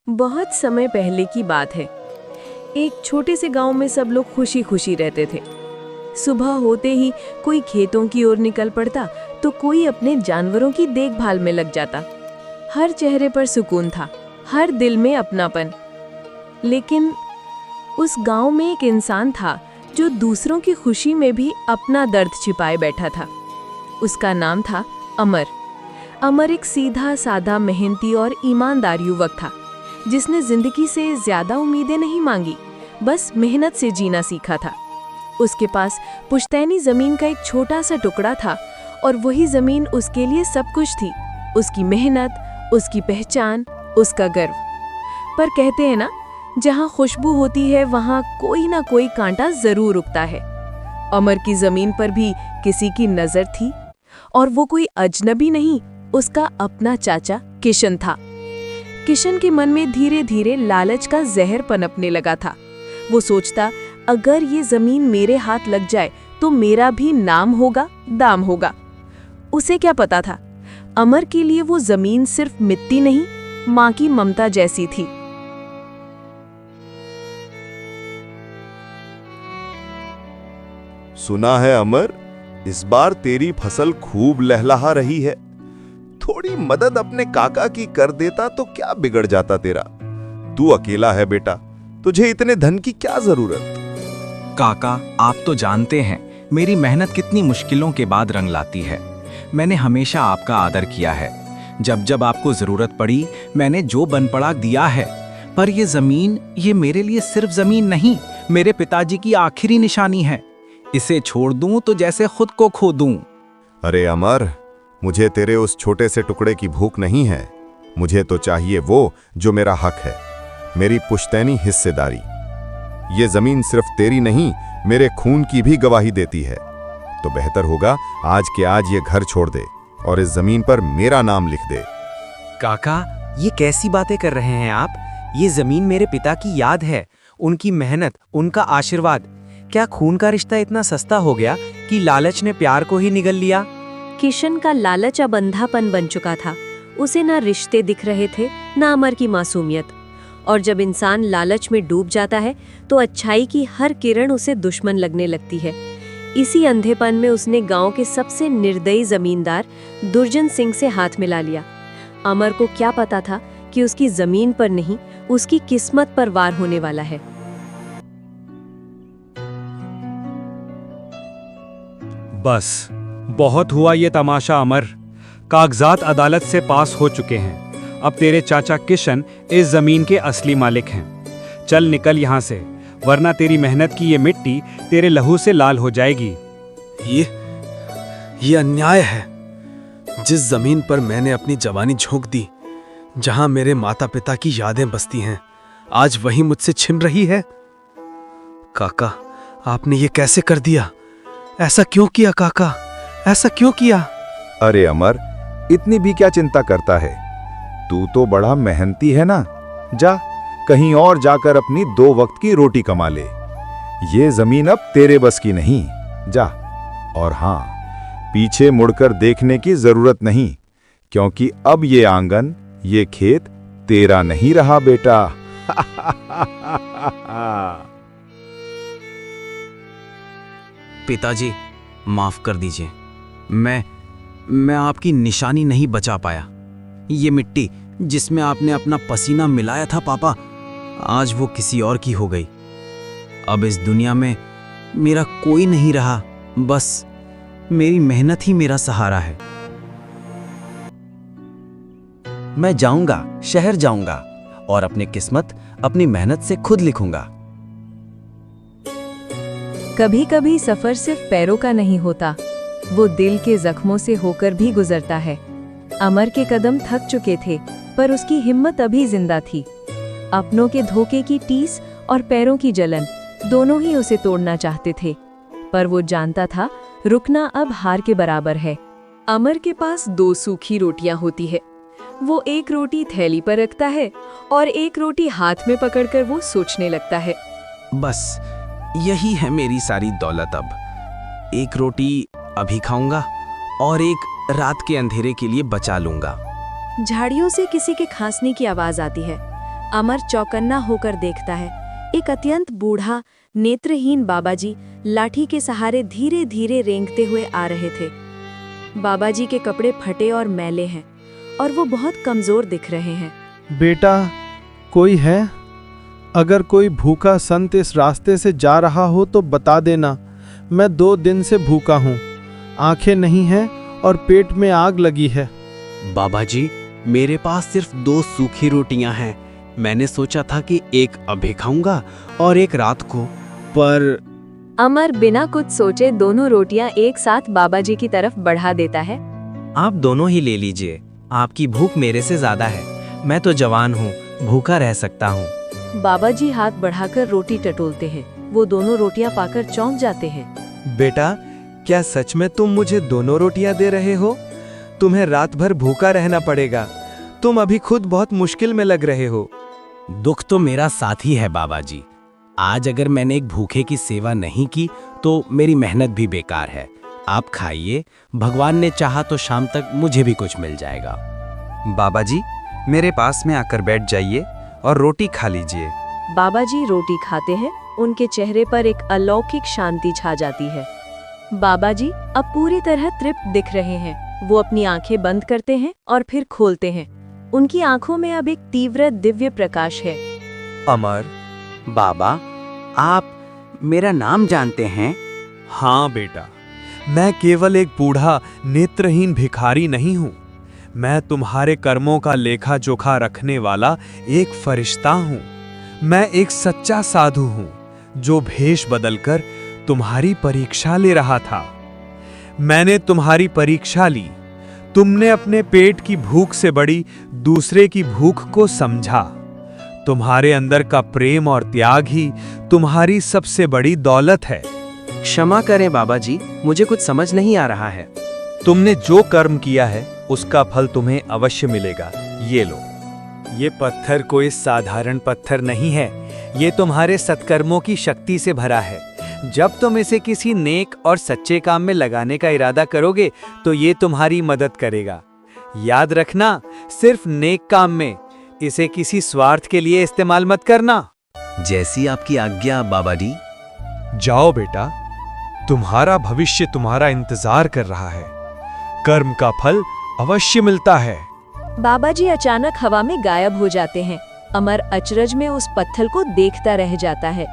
बहुत समय पहले की बात है। एक छोटे से गांव में सब लोग खुशी खुशी रहते थे। सुबह होते ही कोई खेतों की ओर निकल पड़ता तो कोई अपने जानवरों की देखभाल में लग जाता। हर चेहरे पर सुकून था, हर दिल में अपनापन। लेकिन उस गांव में एक इंसान था जो दूसरों की खुशी में भी अपना दर्द छिपाए बैठा था। उसका नाम था अमर। अमर एक सीधा साधा मेहनती और ईमानदार युवक था, जिसने जिंदगी से ज्यादा उम्मीदें नहीं मांगी, बस मेहनत से जीना सीखा था। उसके पास पुश्तैनी जमीन का एक छोटा सा टुकड़ा था और वही जमीन उसके लिए सब कुछ थी। उसकी मेहनत, उसकी पहचान, उसका गर्व। पर कहते हैं ना, जहाँ खुशबू होती है वहाँ कोई ना कोई कांटा जरूर उगता है। अमर की जमीन पर भी किसी की नजर थी, और वो कोई अजनबी नहीं, उसका अपना चाचा किशन था। किशन के मन में धीरे धीरे लालच का जहर पनपने लगा था। वो सोचता, अगर ये जमीन मेरे हाथ लग जाए तो मेरा भी नाम होगा, दाम होगा। उसे क्या पता था, अमर के लिए वो जमीन सिर्फ मिट्टी नहीं, माँ की ममता जैसी थी। सुना है अमर, इस बार तेरी फसल खूब लहलहा रही है। थोड़ी मदद अपने काका की कर देता तो क्या बिगड़ जाता तेरा। तू अकेला है बेटा, तुझे इतने धन की क्या जरूरत। काका, आप तो जानते हैं मेरी मेहनत कितनी मुश्किलों के बाद रंग लाती है। मैंने हमेशा आपका आदर किया है। जब जब आपको जरूरत पड़ी मैंने जो बन पड़ा दिया है। पर ये जमीन, ये मेरे लिए सिर्फ जमीन नहीं, मेरे पिताजी की आखिरी निशानी है। इसे छोड़ दूं तो जैसे खुद को खो दूं। अरे अमर, मुझे तेरे उस छोटे से टुकड़े की भूख नहीं है। मुझे तो चाहिए वो जो मेरा हक है, मेरी पुश्तैनी हिस्सेदारी। ये जमीन सिर्फ तेरी नहीं, मेरे खून की भी गवाही देती है। तो बेहतर होगा आज के आज ये घर छोड़ दे और इस जमीन पर मेरा नाम लिख दे। काका, ये कैसी बातें कर रहे हैं आप? ये जमीन मेरे पिता की याद है, उनकी मेहनत, उनका आशीर्वाद। क्या खून का रिश्ता इतना सस्ता हो गया कि लालच ने प्यार को ही निगल लिया? किशन का लालच अब अंधापन बन चुका था। उसे ना रिश्ते दिख रहे थे, ना अमर की मासूमियत। और जब इंसान लालच में डूब जाता है तो अच्छाई की हर किरण उसे दुश्मन लगने लगती है। इसी अंधेपन में उसने गांव के सबसे निर्दयी जमींदार दुर्जन सिंह से हाथ मिला लिया। अमर को क्या पता था कि उसकी जमीन पर नहीं, उसकी किस्मत पर वार होने वाला है। बस बहुत हुआ ये तमाशा अमर। कागजात अदालत से पास हो चुके हैं। अब तेरे चाचा किशन इस जमीन के असली मालिक हैं। चल निकल यहाँ से, वरना तेरी मेहनत की ये मिट्टी तेरे लहू से लाल हो जाएगी। ये अन्याय है। जिस जमीन पर मैंने अपनी जवानी झोंक दी, जहां मेरे माता पिता की यादें बसती हैं, आज वही मुझसे छिन रही है। काका, आपने ये कैसे कर दिया? ऐसा क्यों किया काका? ऐसा क्यों किया? अरे अमर, इतनी भी क्या चिंता करता है? तू तो बड़ा मेहनती है ना। जा, कहीं और जाकर अपनी 2 वक्त की रोटी कमा ले। ये जमीन अब तेरे बस की नहीं। जा, और हां, पीछे मुड़कर देखने की जरूरत नहीं, क्योंकि अब ये आंगन, ये खेत तेरा नहीं रहा बेटा। पिताजी, माफ कर दीजिए। मैं आपकी निशानी नहीं बचा पाया। ये मिट्टी जिसमें आपने अपना पसीना मिलाया था पापा, आज वो किसी और की हो गई। अब इस दुनिया में मेरा कोई नहीं रहा, बस मेरी मेहनत ही मेरा सहारा है। मैं जाऊंगा, शहर जाऊंगा और अपनी किस्मत अपनी मेहनत से खुद लिखूंगा। कभी कभी सफर सिर्फ पैरों का नहीं होता, वो दिल के जख्मों से होकर भी गुजरता है। अमर के कदम थक चुके थे, पर उसकी हिम्मत अभी जिंदा थी। अपनों के धोखे की टीस और पैरों की जलन दोनों ही उसे तोड़ना चाहते थे, पर वो जानता था रुकना अब हार के बराबर है। अमर के पास 2 सूखी रोटियां होती है। वो एक रोटी थैली पर रखता है और एक रोटी हाथ में पकड़कर वो सोचने लगता है, बस यही है मेरी सारी दौलत। अब एक रोटी अभी खाऊंगा और एक रात के अंधेरे के लिए बचा लूंगा। झाड़ियों से किसी के खांसने की आवाज आती है। अमर चौकन्ना होकर देखता है। एक अत्यंत बूढ़ा नेत्रहीन बाबाजी लाठी के सहारे धीरे धीरे रेंगते हुए आ रहे थे। बाबाजी के कपड़े फटे और मैले हैं और वो बहुत कमजोर दिख रहे हैं। बेटा, कोई है? अगर कोई भूखा संत इस रास्ते से जा रहा हो तो बता देना। मैं 2 दिन से भूखा हूँ, आंखें नहीं हैं और पेट में आग लगी है। बाबा जी, मेरे पास सिर्फ 2 सूखी रोटियां हैं। मैंने सोचा था कि एक अभी खाऊंगा और एक रात को, पर अमर बिना कुछ सोचे दोनों रोटियां एक साथ बाबाजी की तरफ बढ़ा देता है। आप दोनों ही ले लीजिए, आपकी भूख मेरे से ज्यादा है। मैं तो जवान हूँ, भूखा रह सकता हूँ। बाबाजी हाथ बढ़ाकर रोटी टटोलते हैं। वो दोनों रोटियां पाकर चौंक जाते हैं। बेटा, क्या सच में तुम मुझे दोनों रोटियां दे रहे हो? तुम्हें रात भर भूखा रहना पड़ेगा। तुम अभी खुद बहुत मुश्किल में लग रहे हो। दुख तो मेरा साथी है बाबा जी। आज अगर मैंने एक भूखे की सेवा नहीं की तो मेरी मेहनत भी बेकार है। आप खाइए, भगवान ने चाहा तो शाम तक मुझे भी कुछ मिल जाएगा। बाबा जी, मेरे पास में आकर बैठ जाइए और रोटी खा लीजिए। बाबाजी रोटी खाते हैं। उनके चेहरे पर एक अलौकिक शांति छा जाती है। बाबाजी अब पूरी तरह तृप्त दिख रहे हैं। वो अपनी आंखें बंद करते हैं और फिर खोलते हैं। उनकी आंखों में अब एक तीव्र दिव्य प्रकाश है। अमर, बाबा, आप मेरा नाम जानते हैं? हाँ बेटा, मैं केवल एक बूढ़ा नेत्रहीन भिखारी नहीं हूँ। मैं तुम्हारे कर्मों का लेखा जोखा रखने वाला एक फरिश्ता हूँ। मैं एक सच्चा साधु हूँ जो भेष बदलकर तुम्हारी परीक्षा ले रहा था। मैंने तुम्हारी परीक्षा ली। तुमने अपने पेट की भूख से बड़ी दूसरे की भूख को समझा। तुम्हारे अंदर का प्रेम और त्याग ही तुम्हारी सबसे बड़ी दौलत है। क्षमा करें बाबा जी, मुझे कुछ समझ नहीं आ रहा है। तुमने जो कर्म किया है उसका फल तुम्हें अवश्य मिलेगा। ये लो। ये पत्थर कोई साधारण पत्थर नहीं है। ये तुम्हारे सत्कर्मों की शक्ति से भरा है। जब तुम इसे किसी नेक और सच्चे काम में लगाने का इरादा करोगे तो ये तुम्हारी मदद करेगा। याद रखना, सिर्फ नेक काम में, इसे किसी स्वार्थ के लिए इस्तेमाल मत करना। जैसी आपकी आज्ञा बाबा जी। जाओ बेटा, तुम्हारा भविष्य तुम्हारा इंतजार कर रहा है। कर्म का फल अवश्य मिलता है। बाबाजी अचानक हवा में गायब हो जाते हैं। अमर अचरज में उस पत्थर को देखता रह जाता है।